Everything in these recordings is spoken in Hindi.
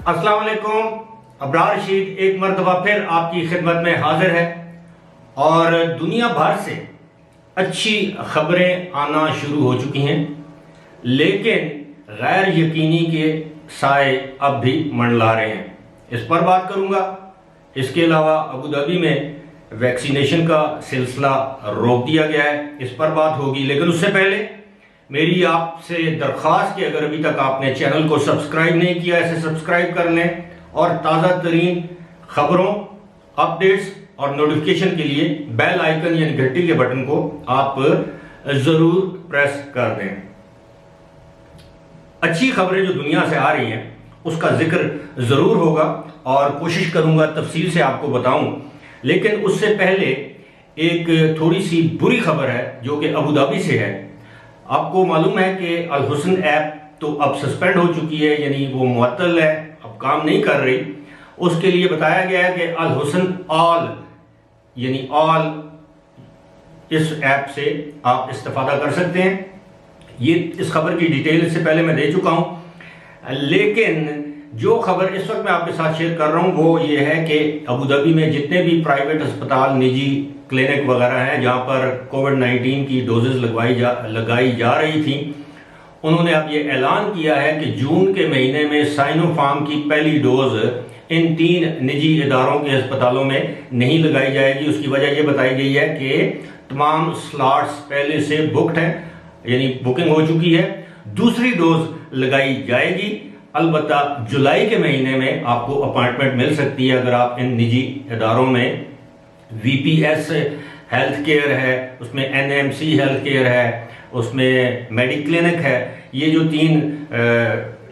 अस्सलाम वालेकुम। अबरार रशीद एक मरतबा फिर आपकी खिदमत में हाजिर है और दुनिया भर से अच्छी खबरें आना शुरू हो चुकी हैं, लेकिन गैर यकीनी के साए अब भी मंडला रहे हैं। इस पर बात करूंगा। इसके अलावा अबू धाबी में वैक्सीनेशन का सिलसिला रोक दिया गया है, इस पर बात होगी। लेकिन उससे पहले मेरी आपसे दरख्वास्त कि अगर अभी तक आपने चैनल को सब्सक्राइब नहीं किया, इसे सब्सक्राइब कर लें और ताज़ा तरीन खबरों, अपडेट्स और नोटिफिकेशन के लिए बेल आइकन यानी घंटी के बटन को आप जरूर प्रेस कर दें। अच्छी खबरें जो दुनिया से आ रही हैं उसका जिक्र जरूर होगा और कोशिश करूंगा तफसील से आपको बताऊं। लेकिन उससे पहले एक थोड़ी सी बुरी खबर है जो कि अबू धाबी से है। आपको मालूम है कि अल हुस्न ऐप तो अब सस्पेंड हो चुकी है, यानी वो मुअत्तल है, अब काम नहीं कर रही। उसके लिए बताया गया है कि अल हुस्न ऑल यानी ऑल इस ऐप से आप इस्तेफादा कर सकते हैं। ये इस खबर की डिटेल इससे पहले मैं दे चुका हूं, लेकिन जो खबर इस वक्त मैं आपके साथ शेयर कर रहा हूं वो ये है कि अबू धाबी में जितने भी प्राइवेट अस्पताल, निजी क्लिनिक वगैरह हैं जहां पर कोविड-19 की डोजेज लगाई जा रही थी, उन्होंने अब ये ऐलान किया है कि जून के महीने में साइनोफार्म की पहली डोज इन 3 निजी इदारों के अस्पतालों में नहीं लगाई जाएगी। उसकी वजह यह बताई गई है कि तमाम स्लॉट्स पहले से बुक्ड हैं, यानी बुकिंग हो चुकी है। दूसरी डोज लगाई जाएगी, अलबत्ता जुलाई के महीने में आपको अपॉइंटमेंट मिल सकती है अगर आप इन निजी इदारों में वीपीएस हेल्थ केयर है, उसमें एनएमसी हेल्थ केयर है, उसमें मेडिक्लिनिक है। ये जो 3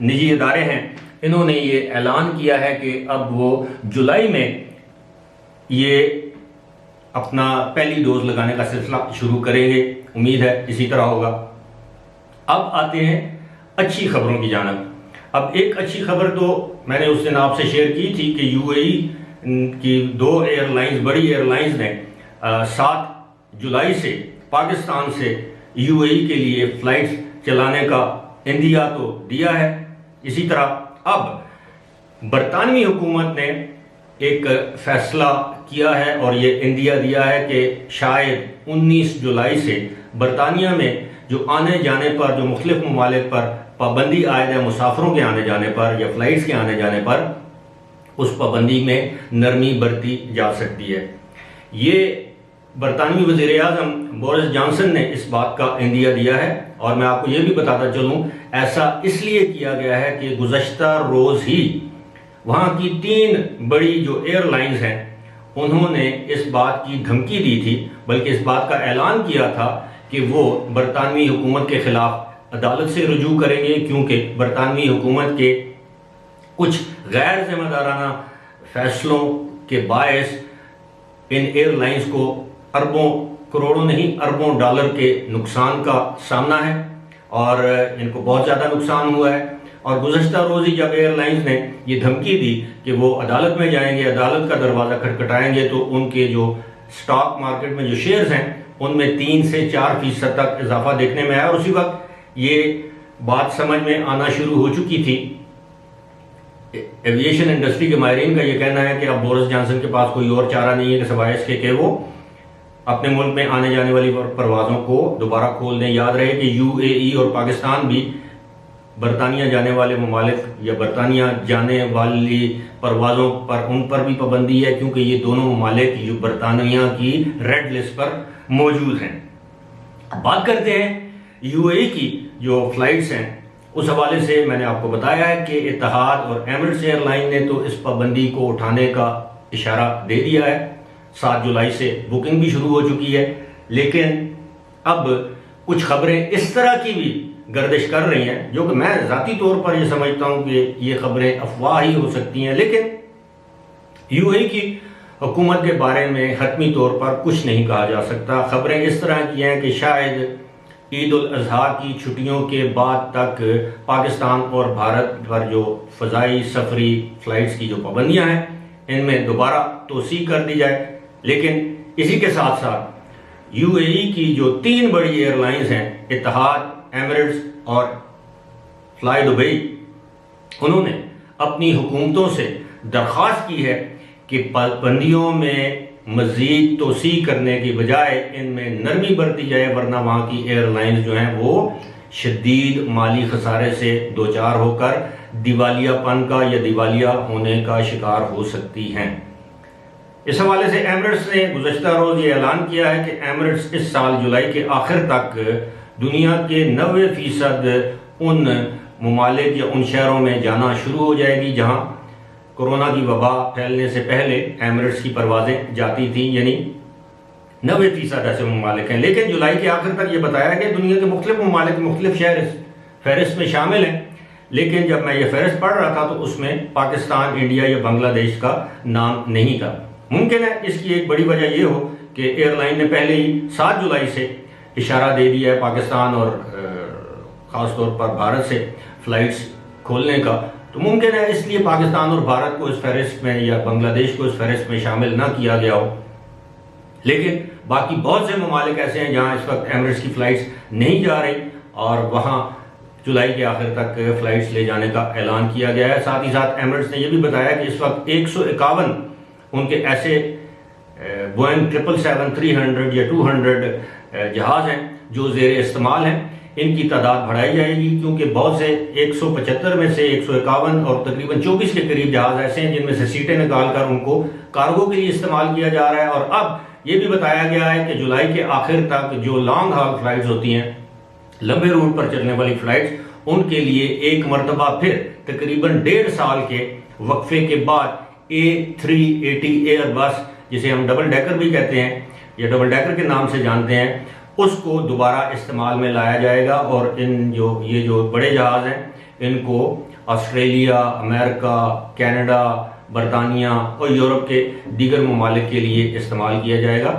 निजी इदारे हैं, इन्होंने ये ऐलान किया है कि अब वो जुलाई में ये अपना पहली डोज लगाने का सिलसिला शुरू करेंगे। उम्मीद है इसी तरह होगा। अब आते हैं अच्छी खबरों की जानिब। अब एक अच्छी खबर तो मैंने उस दिन आपसे शेयर की थी कि यूएई की 2 एयरलाइंस, बड़ी एयरलाइंस ने 7 जुलाई से पाकिस्तान से यूएई के लिए फ्लाइट्स चलाने का इंदिया तो दिया है। इसी तरह अब बरतानवी हुकूमत ने एक फैसला किया है और ये इंदिया दिया है कि शायद 19 जुलाई से बरतानिया में जो आने जाने पर, जो मुख्तलिफ ममालिक पर पाबंदी आयद है मुसाफिरों के आने जाने पर या फ्लाइट्स के आने जाने पर, उस पाबंदी में नरमी बरती जा सकती है। ये बरतानवी वज़ीर आज़म बोरिस जॉनसन ने इस बात का इंदिया दिया है और मैं आपको ये भी बताता चलूं, ऐसा इसलिए किया गया है कि गुज़श्ता रोज़ ही वहाँ की 3 बड़ी जो एयरलाइंस हैं उन्होंने इस बात की धमकी दी थी, बल्कि इस बात का ऐलान किया था कि वो बरतानवी हुकूमत के खिलाफ अदालत से रुजू करेंगे, क्योंकि बरतानवी हुकूमत के कुछ गैर जिम्मेदाराना फैसलों के बायस इन एयरलाइंस को अरबों, करोड़ों नहीं अरबों डॉलर के नुकसान का सामना है और इनको बहुत ज़्यादा नुकसान हुआ है। और गुज़श्ता रोज़ ही जब एयरलाइंस ने ये धमकी दी कि वो अदालत में जाएंगे, अदालत का दरवाज़ा खटखटाएंगे, तो उनके जो स्टॉक मार्केट में जो शेयर्स हैं उनमें 3 से 4% तक इजाफा देखने में आया। और उसी वक्त ये बात समझ में आना शुरू हो चुकी थी। एविएशन इंडस्ट्री के माहिरीन का ये कहना है कि अब बोरिस जॉनसन के पास कोई और चारा नहीं है कि सिवाय इसके कि वो अपने मुल्क में आने जाने वाली परवाज़ों को दोबारा खोल दें। याद रहे कि यूएई और पाकिस्तान भी बरतानिया जाने वाले ममालिक या बरतानिया जाने वाली परवाज़ों पर, उन पर भी पाबंदी है, क्योंकि ये दोनों ममालिक जो बरतानिया की रेड लिस्ट पर मौजूद हैं। बात करते हैं यूएई की जो फ्लाइट्स हैं, उस हवाले से मैंने आपको बताया है कि इत्तेहाद और एमिरेट्स एयरलाइन ने तो इस पाबंदी को उठाने का इशारा दे दिया है। 7 जुलाई से बुकिंग भी शुरू हो चुकी है, लेकिन अब कुछ खबरें इस तरह की भी गर्दिश कर रही हैं जो कि मैं ज़ाती तौर पर यह समझता हूं कि ये खबरें अफवाह ही हो सकती हैं। लेकिन यूएई की हुकूमत के बारे में हतमी तौर पर कुछ नहीं कहा जा सकता। खबरें इस तरह की हैं कि शायद ईद उल अजहा की छुट्टियों के बाद तक पाकिस्तान और भारत पर जो फ़ज़ाई सफरी फ़्लाइट्स की जो पाबंदियां हैं इनमें दोबारा तोसी कर दी जाए। लेकिन इसी के साथ साथ यूएई की जो 3 बड़ी एयरलाइंस हैं, इत्तेहाद, एमिरेट्स और फ्लाई दुबई, उन्होंने अपनी हुकूमतों से दरख्वास्त की है कि पाबंदियों में मज़ीद तोसी करने की बजाय इनमें नरमी बरती जाए, वरना वहाँ की एयरलाइंस जो हैं वो शदीद माली खसारे से दो चार होकर दिवालियापन का या दिवालिया होने का शिकार हो सकती हैं। इस हवाले से एमिरेट्स ने गुज़श्ता रोज़ ये ऐलान किया है कि एमिरेट्स इस साल जुलाई के आखिर तक दुनिया के 90% उन ममालिक या उन शहरों में जाना शुरू हो जाएगी जहाँ कोरोना की वबा फैलने से पहले एमिरेट्स की परवाज़ें जाती थी, यानी 90% ऐसे ममालिक हैं। लेकिन जुलाई के आखिर तक ये बताया कि दुनिया के मुख्तलिफ ममालिक मुख्तलिफ शहर फहरिस्त में शामिल हैं। लेकिन जब मैं ये फहरिस्त पढ़ रहा था तो उसमें पाकिस्तान, इंडिया या बांग्लादेश का नाम नहीं था। मुमकिन है इसकी एक बड़ी वजह यह हो कि एयरलाइन ने पहले ही 7 जुलाई से इशारा दे दिया है पाकिस्तान और ख़ास तौर पर भारत से फ़्लाइट्स खोलने का, तो मुमकिन है इसलिए पाकिस्तान और भारत को इस फहरिस्त में या बांग्लादेश को इस फहरिस्त में शामिल ना किया गया हो। लेकिन बाकी बहुत से ममालिक ऐसे हैं जहां इस वक्त एमिरेट्स की फ़्लाइट्स नहीं जा रही और वहां जुलाई के आखिर तक फ़्लाइट्स ले जाने का ऐलान किया गया है। साथ ही साथ एमिरेट्स ने यह भी बताया कि इस वक्त 151 उनके ऐसे बोइंग 777-300 या 200 जहाज़ हैं जो ज़ेर इस्तेमाल हैं। इनकी तादाद बढ़ाई जाएगी क्योंकि बहुत से 175 में से 151 और तकरीबन 24 के करीब जहाज़ ऐसे हैं जिनमें से सीटें निकाल कर उनको कार्गो के लिए इस्तेमाल किया जा रहा है। और अब ये भी बताया गया है कि जुलाई के आखिर तक जो लॉन्ग हॉल फ्लाइट्स होती हैं, लंबे रूट पर चलने वाली फ्लाइट्स, उनके लिए एक मरतबा फिर तकरीबन 1.5 साल के वक्फे के बाद A380 एयरबस, जिसे हम डबल डेकर भी कहते हैं या डबल डेकर के नाम से जानते हैं, उसको दोबारा इस्तेमाल में लाया जाएगा। और ये जो बड़े जहाज़ हैं इनको ऑस्ट्रेलिया, अमेरिका, कनाडा, बरतानिया और यूरोप के दीगर ममालिक के लिए इस्तेमाल किया जाएगा।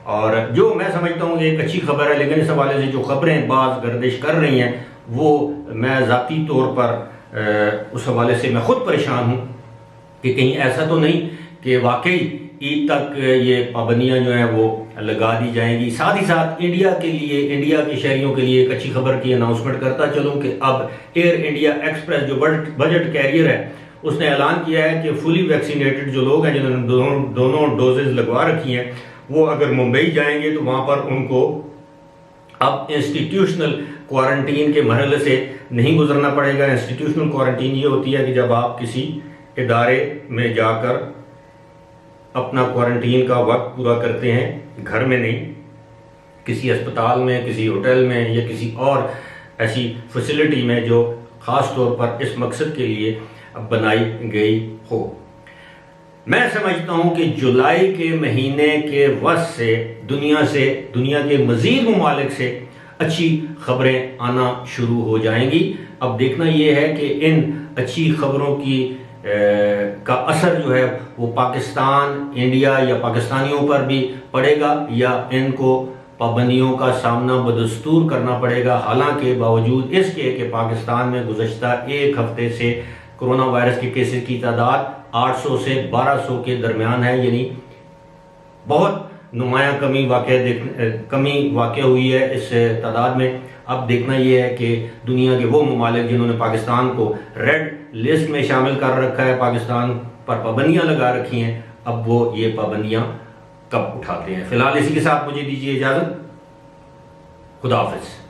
और जो मैं समझता हूँ एक अच्छी खबर है, लेकिन इस हवाले से जो खबरें बाज़ गर्दिश कर रही हैं वो मैं ज़ाती तौर पर उस हवाले से मैं ख़ुद परेशान हूँ कि कहीं ऐसा तो नहीं कि वाकई ईद तक ये पाबंदियां जो हैं वो लगा दी जाएंगी। साथ ही साथ इंडिया के लिए, इंडिया के शहरियों के लिए एक अच्छी खबर की अनाउंसमेंट करता चलूँ कि अब एयर इंडिया एक्सप्रेस जो बजट कैरियर है उसने ऐलान किया है कि फुली वैक्सीनेटेड जो लोग हैं जिन्होंने दोनों डोजेज लगवा रखी हैं, वो अगर मुंबई जाएंगे तो वहाँ पर उनको अब इंस्टीट्यूशनल क्वारंटीन के मरहले से नहीं गुजरना पड़ेगा। इंस्टीट्यूशनल क्वारंटीन ये होती है कि जब आप किसी इदारे में जाकर अपना क्वारंटीन का वक्त पूरा करते हैं, घर में नहीं, किसी अस्पताल में, किसी होटल में या किसी और ऐसी फैसिलिटी में जो ख़ास तौर पर इस मकसद के लिए बनाई गई हो। मैं समझता हूँ कि जुलाई के महीने के वक्त से दुनिया के मज़ीद ममालिक से अच्छी खबरें आना शुरू हो जाएंगी। अब देखना यह है कि इन अच्छी खबरों का असर जो है वो पाकिस्तान, इंडिया या पाकिस्तानियों पर भी पड़ेगा या इनको पाबंदियों का सामना बदस्तूर करना पड़ेगा। हालांकि बावजूद इसके कि पाकिस्तान में गुज़श्ता एक हफ्ते से कोरोना वायरस के केसेस की तादाद 800 से 1200 के दरमियान है, यानी बहुत नुमायाँ कमी वाक़ हुई है इस तादाद में। अब देखना यह है कि दुनिया के वो ममालिक जिन्होंने पाकिस्तान को रेड लिस्ट में शामिल कर रखा है, पाकिस्तान पर पाबंदियां लगा रखी हैं, अब वो ये पाबंदियां कब उठाते हैं। फिलहाल इसी के साथ मुझे दीजिए इजाज़त। खुदा हाफिज़।